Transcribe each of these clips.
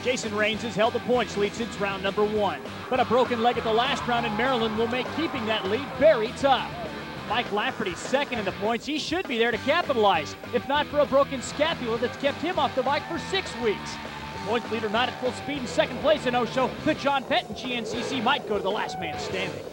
Jason Raines has held the points lead since round number 1, but a broken leg at the last round in Maryland will make keeping that lead very tough. Mike Lafferty second in the points. He should be there to capitalize, if not for a broken scapula that's kept him off the bike for 6 weeks. The points leader not at full speed in second place in Osho, but John Penton GNCC might go to the last man standing.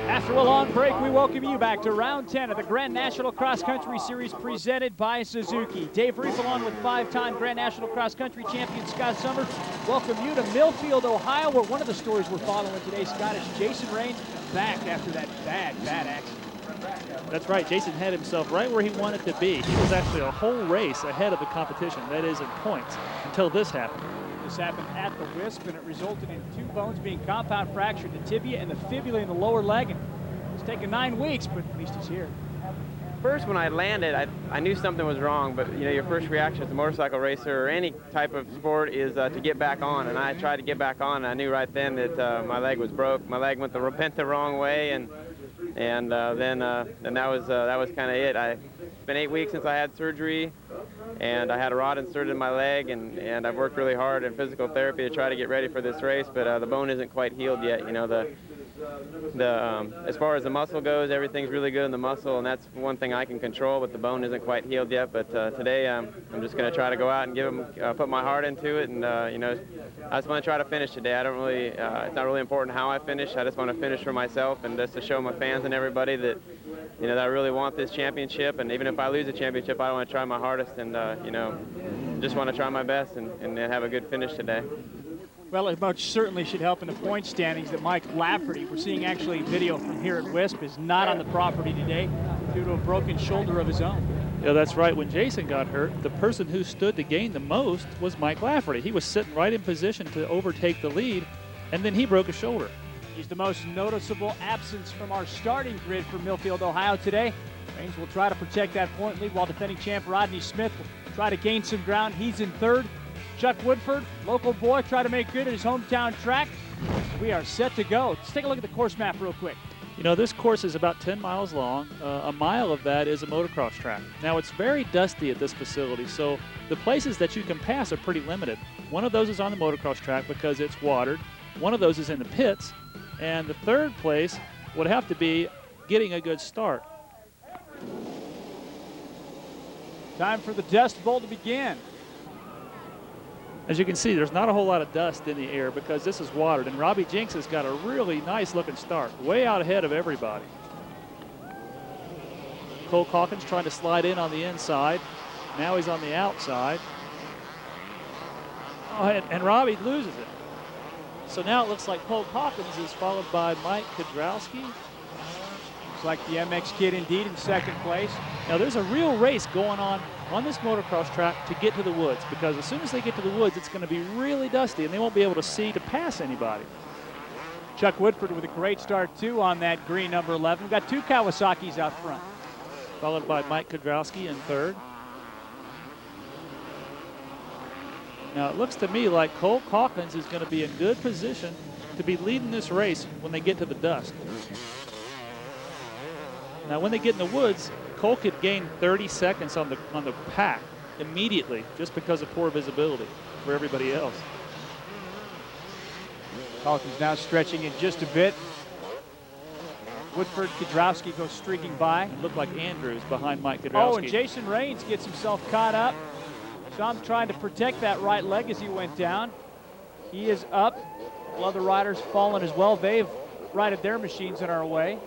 After a long break, we welcome you back to round 10 of the Grand National Cross Country Series presented by Suzuki. Dave Reef along with 5-time Grand National Cross Country champion Scott Summers welcome you to Millfield, Ohio, where one of the stories we're following today, Scott, is Jason Raines back after that bad accident. That's right. Jason had himself right where he wanted to be. He was actually a whole race ahead of the competition, that is in points, until this happened. This happened at the Wisp, and it resulted in 2 bones being compound fractured, the tibia and the fibula in the lower leg. And it's taken 9 weeks, but at least he's here. First, when I landed, I knew something was wrong, but you know, your first reaction as a motorcycle racer or any type of sport is to get back on. And I tried to get back on, and I knew right then that my leg was broke. My leg went the wrong way, and then that was kind of it. It's been 8 weeks since I had surgery, and I had a rod inserted in my leg, and I've worked really hard in physical therapy to try to get ready for this race, but the bone isn't quite healed yet. You know, as far as the muscle goes, everything's really good in the muscle, and that's one thing I can control, but the bone isn't quite healed yet. But today I'm just going to try to go out and put my heart into it, and you know, I just want to try to finish today. I don't really, it's not really important how I finish. I just want to finish for myself and just to show my fans and everybody that, you know, that I really want this championship. And even if I lose a championship, I want to try my hardest, and you know, just want to try my best and have a good finish today. Well, it most certainly should help in the point standings that Mike Lafferty, we're seeing actually video from here at Wisp, is not on the property today due to a broken shoulder of his own. Yeah, that's right. When Jason got hurt, the person who stood to gain the most was Mike Lafferty. He was sitting right in position to overtake the lead, and then he broke his shoulder. He's the most noticeable absence from our starting grid for Millfield, Ohio today. Raines will try to protect that point lead while defending champ Rodney Smith will try to gain some ground. He's in third. Chuck Woodford, local boy, try to make good at his hometown track. We are set to go. Let's take a look at the course map real quick. You know, this course is about 10 miles long. A mile of that is a motocross track. Now, it's very dusty at this facility, so the places that you can pass are pretty limited. One of those is on the motocross track because it's watered. One of those is in the pits. And the third place would have to be getting a good start. Time for the Dust Bowl to begin. As you can see, there's not a whole lot of dust in the air because this is watered, and Robbie Jinks has got a really nice looking start, way out ahead of everybody. Cole Calkins trying to slide in on the inside. Now he's on the outside. Oh, and Robbie loses it. So now it looks like Cole Calkins is followed by Mike Kudrowski. Looks like the MX kid indeed in second place. Now there's a real race going on this motocross track to get to the woods, because as soon as they get to the woods, it's going to be really dusty and they won't be able to see to pass anybody. Chuck Woodford with a great start too on that green number 11. We've got 2 Kawasaki's out front. Followed by Mike Kudrowski in third. Now it looks to me like Cole Calkins is going to be in good position to be leading this race when they get to the dust. Now when they get in the woods, Cole could gain 30 seconds on the pack immediately just because of poor visibility for everybody else. Calkins now stretching it just a bit. Woodford, Kudrowski goes streaking by. It looked like Andrews behind Mike Kudrowski. Oh, and Jason Raines gets himself caught up. So I'm trying to protect that right leg as he went down. He is up. All other riders fallen as well. They've righted their machines in our way.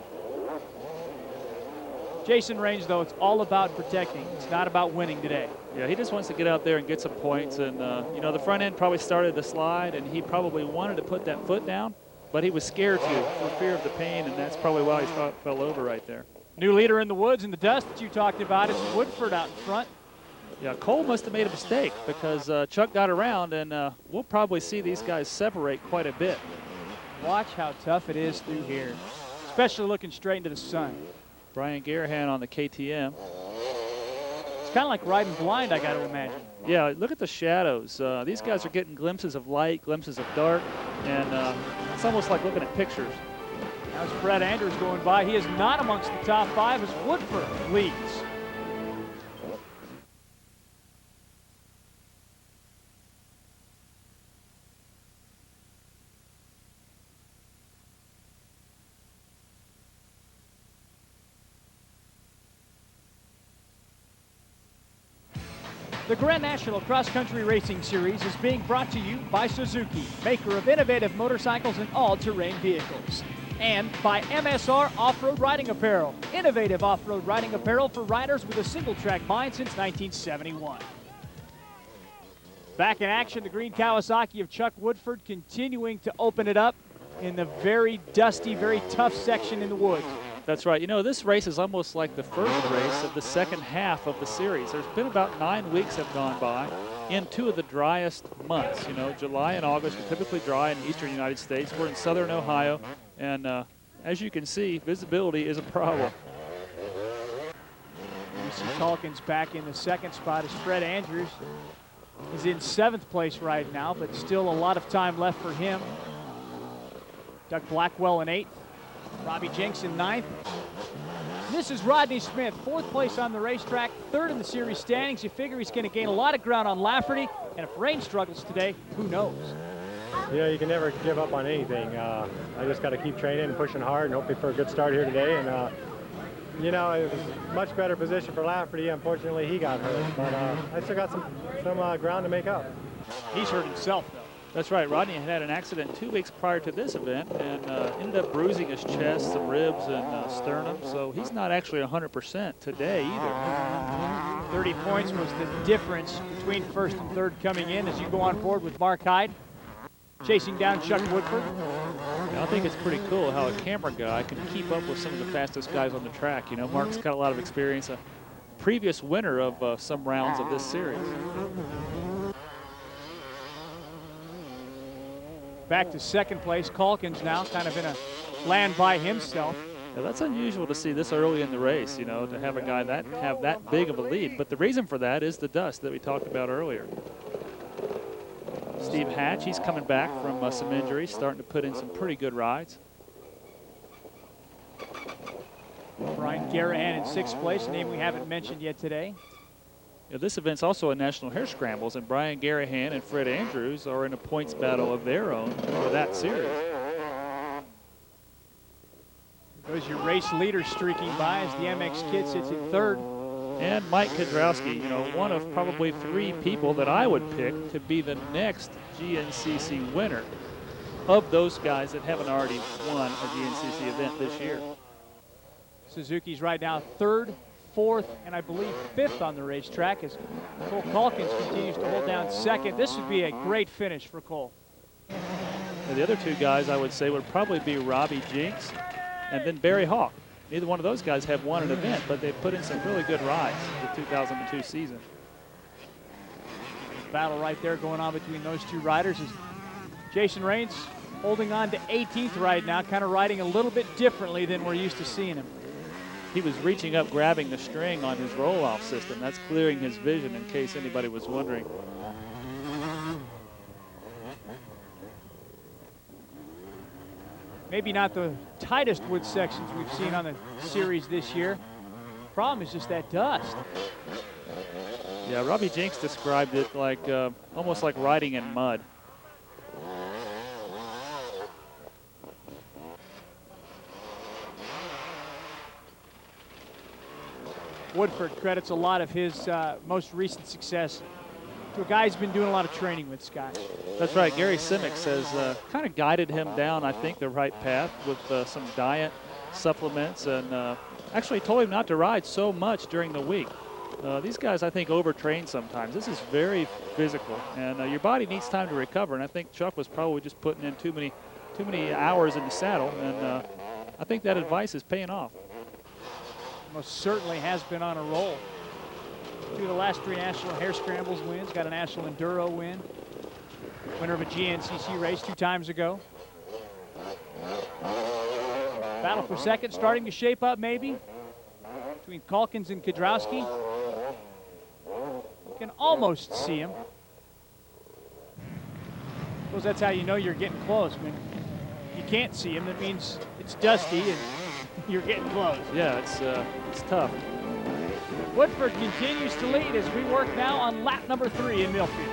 Jason Raines, though, it's all about protecting. It's not about winning today. Yeah, he just wants to get out there and get some points. And, you know, the front end probably started to slide, and he probably wanted to put that foot down, but he was scared to for fear of the pain, and that's probably why he fell over right there. New leader in the woods in the dust that you talked about is Woodford out in front. Yeah, Cole must have made a mistake because Chuck got around, and we'll probably see these guys separate quite a bit. Watch how tough it is through here, especially looking straight into the sun. Brian Garahan on the KTM. kind of like riding blind, I got to imagine. Yeah, look at the shadows. These guys are getting glimpses of light, glimpses of dark, and it's almost like looking at pictures. How's Fred Andrews going by? He is not amongst the top 5 as Woodford leads. The Grand National Cross Country Racing Series is being brought to you by Suzuki, maker of innovative motorcycles and all-terrain vehicles. And by MSR Off-Road Riding Apparel, innovative off-road riding apparel for riders with a single-track mind since 1971. Back in action, the green Kawasaki of Chuck Woodford continuing to open it up in the very dusty, very tough section in the woods. That's right. You know, this race is almost like the first race of the second half of the series. There's been about 9 weeks have gone by in 2 of the driest months. You know, July and August are typically dry in the eastern United States. We're in southern Ohio, and as you can see, visibility is a problem. We see CALKINS back in the second spot as Fred Andrews is in 7th place right now, but still a lot of time left for him. Doug Blackwell in 8th. Robbie Jenks in 9th. This is Rodney Smith, 4th place on the racetrack, 3rd in the series standings. You figure he's going to gain a lot of ground on Lafferty, and if rain struggles today, who knows? Yeah, you can never give up on anything. I just got to keep training and pushing hard and hoping for a good start here today. And you know, it was a much better position for Lafferty. Unfortunately, he got hurt, but I still got some ground to make up. He's hurt himself, though. That's right. Rodney had an accident 2 weeks prior to this event and ended up bruising his chest, some ribs, and sternum. So he's not actually 100% today either. 30 points was the difference between 1st and 3rd coming in as you go on board with Mark Hyde, chasing down Chuck Woodford. I think it's pretty cool how a camera guy can keep up with some of the fastest guys on the track. You know, Mark's got a lot of experience, a previous winner of some rounds of this series. Back to 2nd place, CALKINS now kind of in a land by himself. Now, that's unusual to see this early in the race, you know, to have a guy that have that big of a lead. But the reason for that is the dust that we talked about earlier. Steve Hatch, he's coming back from some injuries, starting to put in some pretty good rides. Brian Garahan in 6th place, a name we haven't mentioned yet today. Yeah, this event's also a National Hare Scrambles, and Brian Garahan and Fred Andrews are in a points battle of their own for that series. There's your race leader streaking by as the MX Kid sits in 3rd. And Mike Kudrowski, you know, one of probably 3 people that I would pick to be the next GNCC winner of those guys that haven't already won a GNCC event this year. Suzuki's right now 3rd, 4th, and I believe 5th on the racetrack as Cole CALKINS continues to hold down 2nd. This would be a great finish for Cole. And the other 2 guys I would say would probably be Robbie Jenks and then Barry Hawk. Neither one of those guys have won an event, but they've put in some really good rides the 2002 season. Battle right there going on between those 2 riders is Jason Raines holding on to 18th right now, kind of riding a little bit differently than we're used to seeing him. He was reaching up, grabbing the string on his roll-off system. That's clearing his vision in case anybody was wondering. Maybe not the tightest wood sections we've seen on the series this year. Problem is just that dust. Yeah, Robbie Jenks described it like almost like riding in mud. Woodford credits a lot of his most recent success to a guy who's been doing a lot of training with Scott. That's right. Gary Simics has kind of guided him down, I think, the right path with some diet supplements and actually told him not to ride so much during the week. These guys, I think, overtrain sometimes. This is very physical, and your body needs time to recover, and I think Chuck was probably just putting in too many hours in the saddle, and I think that advice is paying off. Most certainly has been on a roll. 2 of the last 3 National Hare Scrambles wins, got a National Enduro win. Winner of a GNCC race 2 times ago. Battle for 2nd starting to shape up maybe between CALKINS and Kudrowski. can almost see him. Well, that's how you know you're getting close. When you can't see him, that means it's dusty and you're getting close. Yeah, it's tough. Woodford continues to lead as we work now on lap number 3 in Millfield.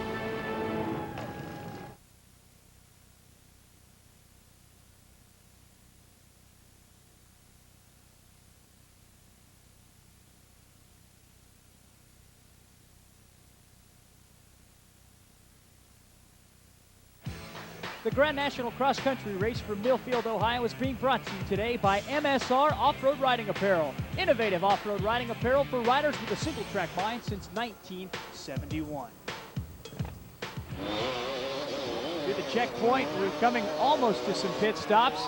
The Grand National Cross Country Race from Millfield, Ohio is being brought to you today by MSR Off-Road Riding Apparel. Innovative off-road riding apparel for riders with a single track mind since 1971. To the checkpoint, we're coming almost to some pit stops.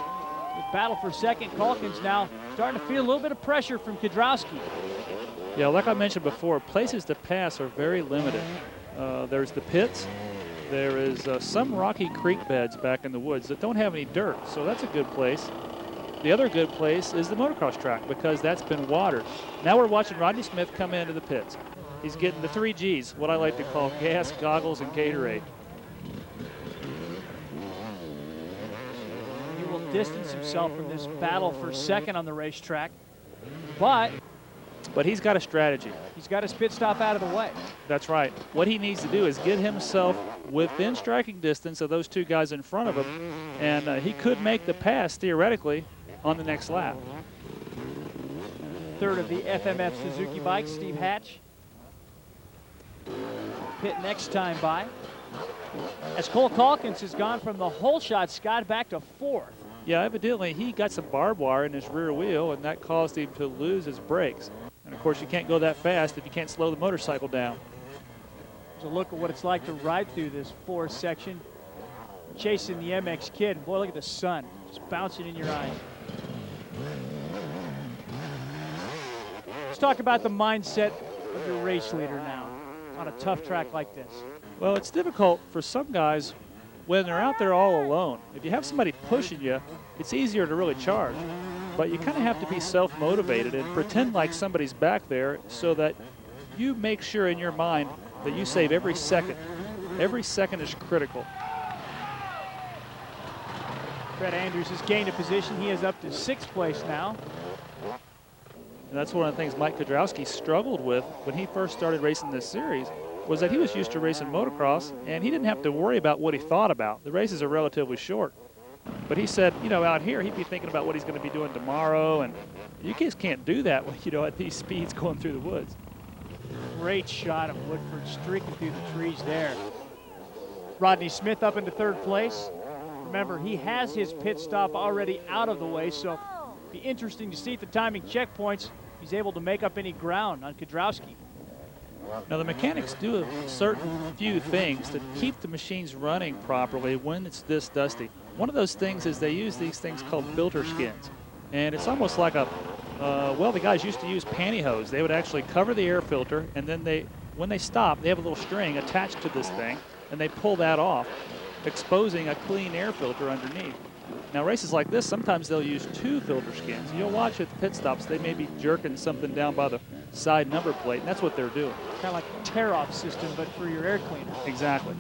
With battle for second, Calkins now starting to feel a little bit of pressure from Kedrowski. Yeah, like I mentioned before, places to pass are very limited. There's the pits. There is some rocky creek beds back in the woods that don't have any dirt, so that's a good place. The other good place is the motocross track because that's been watered. Now we're watching Rodney Smith come into the pits. He's getting the 3 Gs, what I like to call gas, goggles, and Gatorade. He will distance himself from this battle for second on the racetrack, but he's got a strategy. He's got his pit stop out of the way. That's right. What he needs to do is get himself within striking distance of those 2 guys in front of him, and he could make the pass, theoretically, on the next lap. Third of the FMF Suzuki bike, Steve Hatch. Pit next time by. As Cole Calkins has gone from the whole shot Scott back to 4th. Yeah, evidently he got some barbed wire in his rear wheel, and that caused him to lose his brakes. And of course, you can't go that fast if you can't slow the motorcycle down. There's a look at what it's like to ride through this 4th section. Chasing the MX Kid. Boy, look at the sun. Just bouncing in your eyes. Let's talk about the mindset of your race leader now on a tough track like this. Well, it's difficult for some guys when they're out there all alone. If you have somebody pushing you, it's easier to really charge. But you kind of have to be self-motivated and pretend like somebody's back there so that you make sure in your mind that you save every second. Every second is critical. Fred Andrews has gained a position. He is up to 6th place now. And that's one of the things Mike Kedrowski struggled with when he first started racing this series, was that he was used to racing motocross and he didn't have to worry about what he thought about. The races are relatively short. But he said, you know, out here he'd be thinking about what he's going to be doing tomorrow, and you just can't do that, you know, at these speeds going through the woods. Great shot of Woodford streaking through the trees there. Rodney Smith up into 3rd place. Remember, he has his pit stop already out of the way, so it'll be interesting to see at the timing checkpoints he's able to make up any ground on Kedrowski. Now the mechanics do a certain few things to keep the machines running properly when it's this dusty. One of those things is they use these things called filter skins. And it's almost like a, well, the guys used to use pantyhose. They would actually cover the air filter, and then when they stop, they have a little string attached to this thing, and they pull that off, exposing a clean air filter underneath. Now races like this, sometimes they'll use 2 filter skins. You'll watch at the pit stops, they may be jerking something down by the side number plate, and that's what they're doing. Kind of like a tear-off system, but for your air cleaner. Exactly.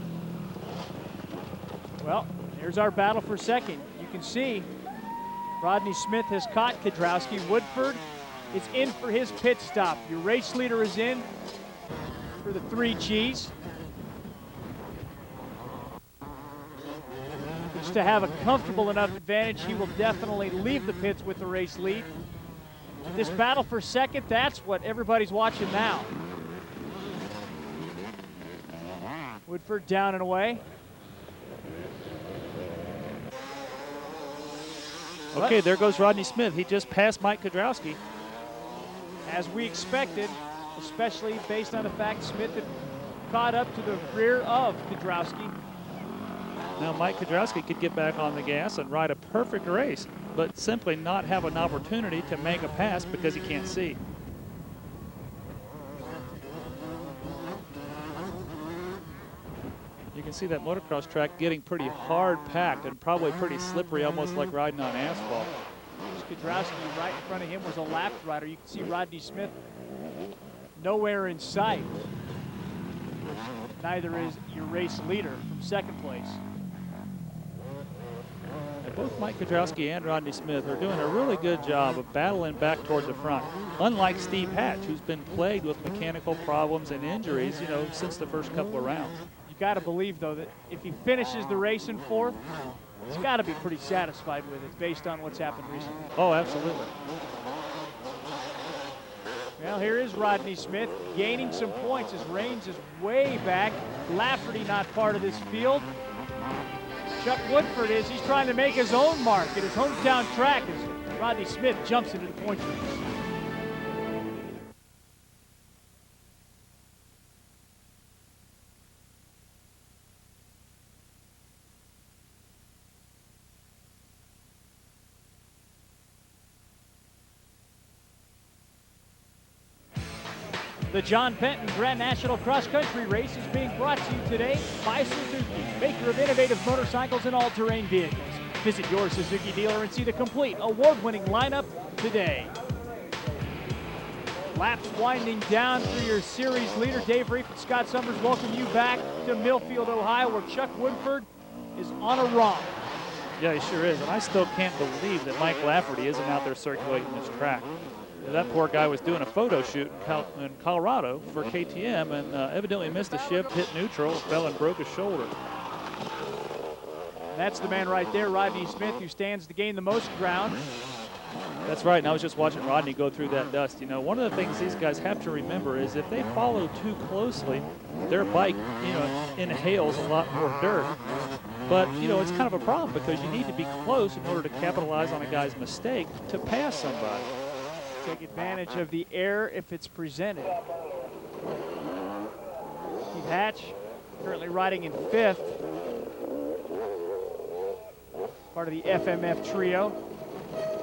Well, here's our battle for second. You can see Rodney Smith has caught Kedrowski. Woodford is in for his pit stop. Your race leader is in for the 3 Gs. Just to have a comfortable enough advantage, he will definitely leave the pits with the race lead. This battle for second, that's what everybody's watching now. Woodford down and away. Okay, there goes Rodney Smith. He just passed Mike Kedrowski. As we expected, especially based on the fact Smith had caught up to the rear of Kedrowski. Now Mike Kedrowski could get back on the gas and ride a perfect race, but simply not have an opportunity to make a pass because he can't see. You can see that motocross track getting pretty hard packed and probably pretty slippery, almost like riding on asphalt. Kedrowski right in front of him was a lap rider. You can see Rodney Smith nowhere in sight. Neither is your race leader from second place. And both Mike Kudrowski and Rodney Smith are doing a really good job of battling back toward the front. Unlike Steve Hatch, who's been plagued with mechanical problems and injuries, you know, since the first couple of rounds. You got to believe, though, that if he finishes the race in fourth, he's got to be pretty satisfied with it based on what's happened recently. Oh, absolutely. Well, here is Rodney Smith gaining some points. His range is way back. Lafferty not part of this field. Chuck Woodford is. He's trying to make his own mark at his hometown track as Rodney Smith jumps into the points race. The John Penton Grand National Cross Country Race is being brought to you today by Suzuki, maker of innovative motorcycles and all-terrain vehicles. Visit your Suzuki dealer and see the complete award-winning lineup today. Laps winding down for your series leader. Dave Reef and Scott Summers welcome you back to Millfield, Ohio, where Chuck Woodford is on a run. Yeah, he sure is, and I still can't believe that Mike Lafferty isn't out there circulating this track. That poor guy was doing a photo shoot in Colorado for KTM and evidently missed a shift, hit neutral, fell and broke his shoulder. That's the man right there, Rodney Smith, who stands to gain the most ground. That's right, and I was just watching Rodney go through that dust. You know, one of the things these guys have to remember is if they follow too closely, their bike, you know, inhales a lot more dirt. But, you know, it's kind of a problem because you need to be close in order to capitalize on a guy's mistake to pass somebody. Take advantage of the air if it's presented. Steve Hatch currently riding in fifth. Part of the FMF trio.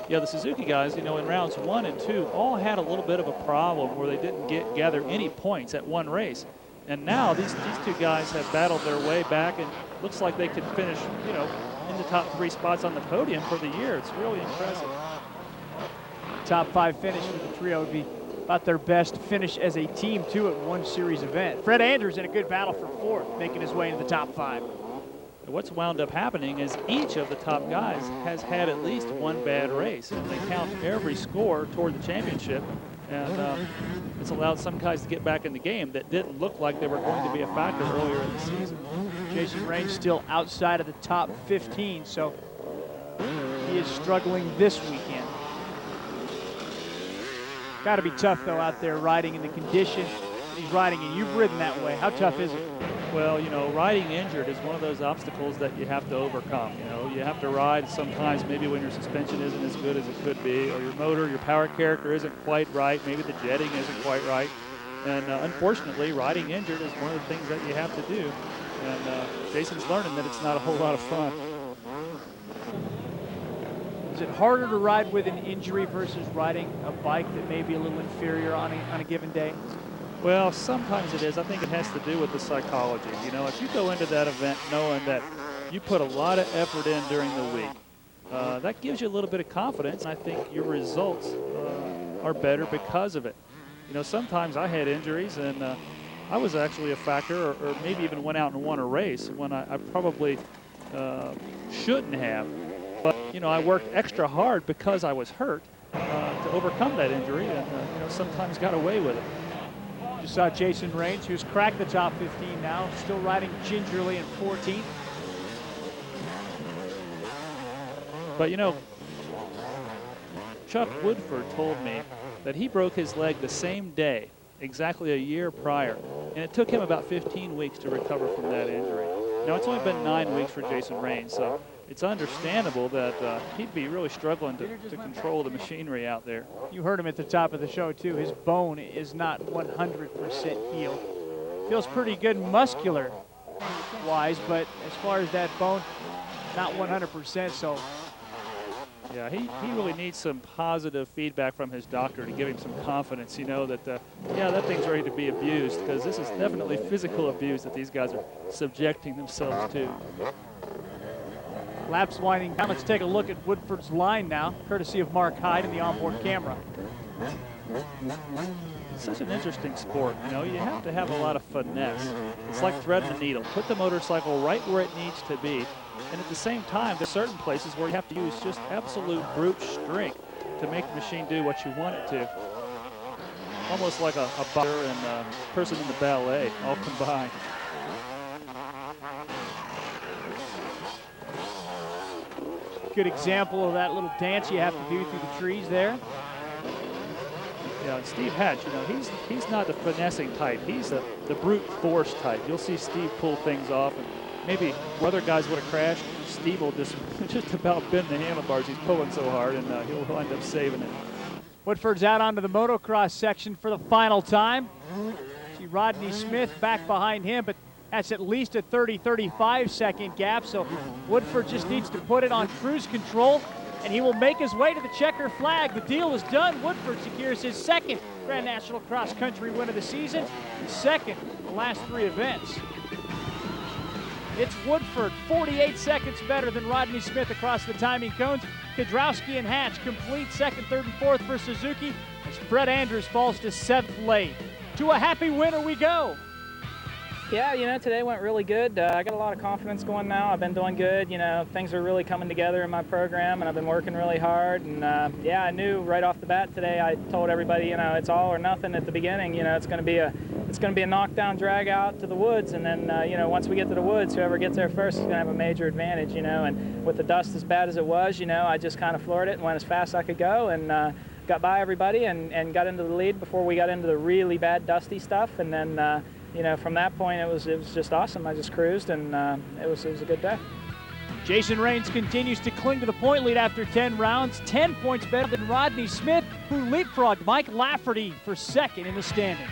Yeah, the Suzuki guys, you know, in rounds 1 and 2 all had a little bit of a problem where they didn't gather any points at one race. And now these two guys have battled their way back and looks like they could finish, you know, in the top 3 spots on the podium for the year. It's really impressive. Top 5 finish for the trio would be about their best finish as a team, too, at one series event. Fred Andrews in a good battle for fourth, making his way into the top 5. What's wound up happening is each of the top guys has had at least one bad race, and they count every score toward the championship, and it's allowed some guys to get back in the game that didn't look like they were going to be a factor earlier in the season. Jason Range still outside of the top 15, so he is struggling this weekend. Got to be tough, though, out there riding in the condition he's riding in. You've ridden that way. How tough is it? Well, you know, riding injured is one of those obstacles that you have to overcome. You know, you have to ride sometimes maybe when your suspension isn't as good as it could be, or your motor, your power character isn't quite right, maybe the jetting isn't quite right. And unfortunately, riding injured is one of the things that you have to do. And Jason's learning that it's not a whole lot of fun. Is it harder to ride with an injury versus riding a bike that may be a little inferior on a given day? Well, sometimes it is. I think it has to do with the psychology. You know, if you go into that event knowing that you put a lot of effort in during the week, that gives you a little bit of confidence. And I think your results are better because of it. You know, sometimes I had injuries and I was actually a factor or maybe even went out and won a race when I probably shouldn't have. But, you know, I worked extra hard because I was hurt to overcome that injury and, you know, sometimes got away with it. Just saw Jason Range, who's cracked the top 15 now, still riding gingerly in 14th. But, you know, Chuck Woodford told me that he broke his leg the same day, exactly a year prior, and it took him about 15 weeks to recover from that injury. Now, it's only been 9 weeks for Jason Range, so it's understandable that he'd be really struggling to control the machinery out there. You heard him at the top of the show, too. His bone is not 100% healed. Feels pretty good muscular-wise, but as far as that bone, not 100%, so. Yeah, he really needs some positive feedback from his doctor to give him some confidence, you know, that, yeah, that thing's ready to be abused, because this is definitely physical abuse that these guys are subjecting themselves to. Laps winding down. Let's take a look at Woodford's line now, courtesy of Mark Hyde and the onboard camera. It's such an interesting sport. You know, you have to have a lot of finesse. It's like threading a needle. Put the motorcycle right where it needs to be. And at the same time, there's certain places where you have to use just absolute brute strength to make the machine do what you want it to. Almost like a boxer and a person in the ballet all combined. Good example of that little dance you have to do through the trees there. Yeah, and Steve Hatch, you know, he's not the finessing type. He's the brute force type. You'll see Steve pull things off, and maybe other guys would have crashed. Steve will just about bend the handlebars. He's pulling so hard, and he'll end up saving it. Woodford's out onto the motocross section for the final time. See Rodney Smith back behind him, but that's at least a 30-35 second gap, so Woodford just needs to put it on cruise control, and he will make his way to the checker flag. The deal is done. Woodford secures his second Grand National Cross Country win of the season, and second in the last 3 events. It's Woodford, 48 seconds better than Rodney Smith across the timing cones. Kudrowski and Hatch complete second, third, and fourth for Suzuki, as Fred Andrews falls to 7th late. To a happy winner we go. Yeah, you know, today went really good. I got a lot of confidence going now. I've been doing good. You know, things are really coming together in my program, and I've been working really hard. And yeah, I knew right off the bat today. I told everybody, you know, it's all or nothing at the beginning. You know, it's going to be a knockdown drag out to the woods, and then you know, once we get to the woods, whoever gets there first is going to have a major advantage. You know, and with the dust as bad as it was, you know, I just kind of floored it and went as fast as I could go, and got by everybody and got into the lead before we got into the really bad dusty stuff, and then. You know, from that point, it was just awesome. I just cruised, and it was a good day. Jason Raines continues to cling to the point lead after 10 rounds, 10 points better than Rodney Smith, who leapfrogged Mike Lafferty for second in the standings.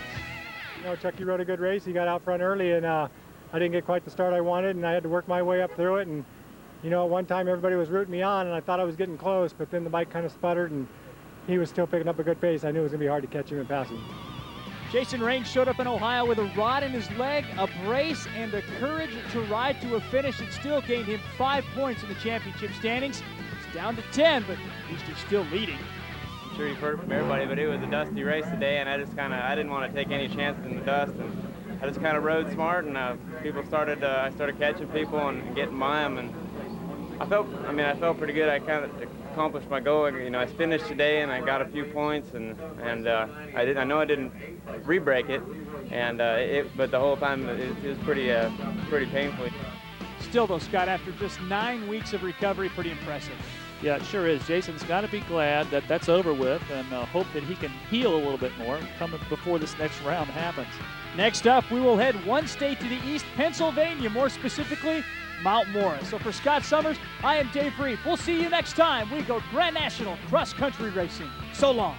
You know, Chucky rode a good race. He got out front early, and I didn't get quite the start I wanted, and I had to work my way up through it. And you know, at one time everybody was rooting me on, and I thought I was getting close, but then the bike kind of sputtered, and he was still picking up a good pace. I knew it was going to be hard to catch him and pass him. Jason Raines showed up in Ohio with a rod in his leg, a brace, and the courage to ride to a finish. It still gained him 5 points in the championship standings. It's down to 10, but at least he's still leading. I'm sure you've heard from everybody, but it was a dusty race today, and I didn't want to take any chances in the dust, and I just kind of rode smart, and I started catching people and getting by them, and I felt pretty good. I kind of accomplished my goal. You know, I finished today and I got a few points, and I know I didn't re-break it, and but the whole time it was pretty painful. Still though, Scott, after just 9 weeks of recovery, pretty impressive. Yeah, it sure is. Jason's got to be glad that that's over with, and hope that he can heal a little bit more coming before this next round happens. Next up, we will head one state to the east, Pennsylvania, more specifically Mount Morris. So for Scott Summers, I am Dave Reef. We'll see you next time we go Grand National Cross Country Racing. So long.